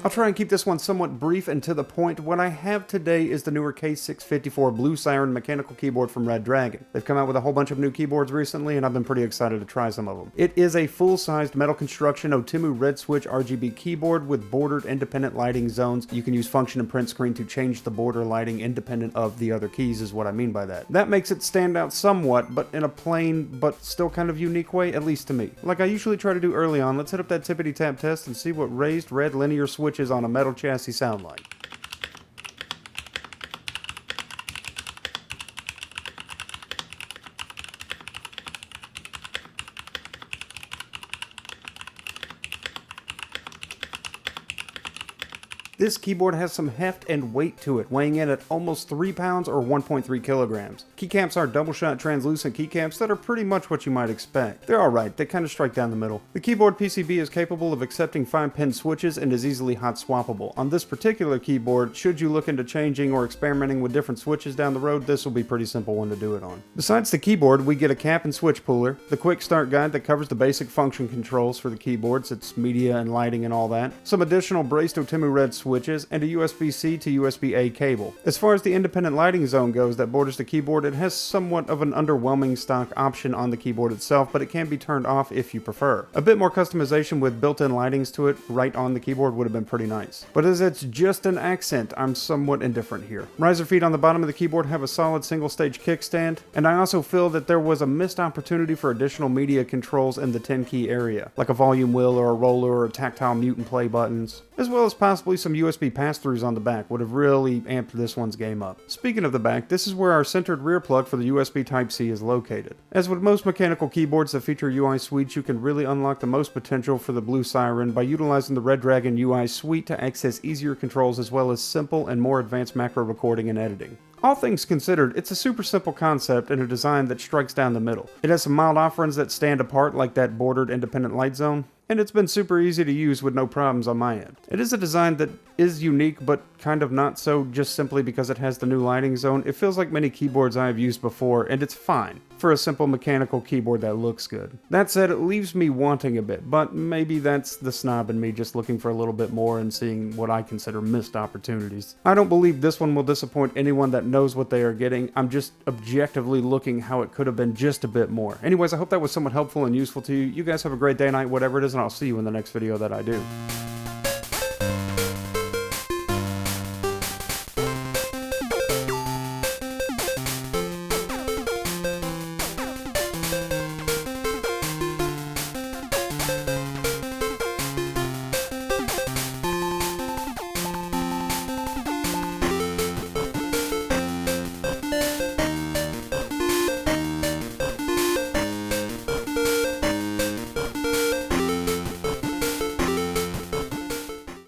I'll try and keep this one somewhat brief and to the point. What I have today is the newer K654 Blue Siren mechanical keyboard from Red Dragon. They've come out with a whole bunch of new keyboards recently, and I've been pretty excited to try some of them. It is a full-sized metal construction Otomo Red Switch RGB keyboard with bordered independent lighting zones. You can use function and print screen to change the border lighting independent of the other keys is what I mean by that. That makes it stand out somewhat, but in a plain but still kind of unique way, at least to me. Like I usually try to do early on, let's hit up that tippity-tap test and see what raised red linear switches on a metal chassis sound like. This keyboard has some heft and weight to it, weighing in at almost 3 pounds or 1.3 kilograms. Keycaps are double-shot translucent keycaps that are pretty much what you might expect. They're alright, they kind of strike down the middle. The keyboard PCB is capable of accepting 5-pin switches and is easily hot swappable. On this particular keyboard, should you look into changing or experimenting with different switches down the road, this will be a pretty simple one to do it on. Besides the keyboard, we get a cap and switch puller, the quick start guide that covers the basic function controls for the keyboards, its media and lighting and all that, some additional braced Otomo Red switches, and a USB-C to USB-A cable. As far as the independent lighting zone goes that borders the keyboard, it has somewhat of an underwhelming stock option on the keyboard itself, but it can be turned off if you prefer. A bit more customization with built-in lightings to it right on the keyboard would have been pretty nice. But as it's just an accent, I'm somewhat indifferent here. Riser feet on the bottom of the keyboard have a solid single-stage kickstand, and I also feel that there was a missed opportunity for additional media controls in the 10-key area, like a volume wheel or a roller or tactile mute and play buttons, as well as possibly some USB pass-throughs on the back would have really amped this one's game up. Speaking of the back, this is where our centered rear plug for the USB Type-C is located. As with most mechanical keyboards that feature UI suites, you can really unlock the most potential for the Blue Siren by utilizing the Red Dragon UI suite to access easier controls as well as simple and more advanced macro recording and editing. All things considered, it's a super simple concept and a design that strikes down the middle. It has some mild offerings that stand apart, like that bordered independent light zone, and it's been super easy to use with no problems on my end. It is a design that is unique, but kind of not so just simply because it has the new lighting zone. It feels like many keyboards I have used before, and it's fine for a simple mechanical keyboard that looks good. That said, it leaves me wanting a bit, but maybe that's the snob in me just looking for a little bit more and seeing what I consider missed opportunities. I don't believe this one will disappoint anyone that knows what they are getting. I'm just objectively looking how it could have been just a bit more. Anyways, I hope that was somewhat helpful and useful to you. You guys have a great day, night, whatever it is, and I'll see you in the next video that I do.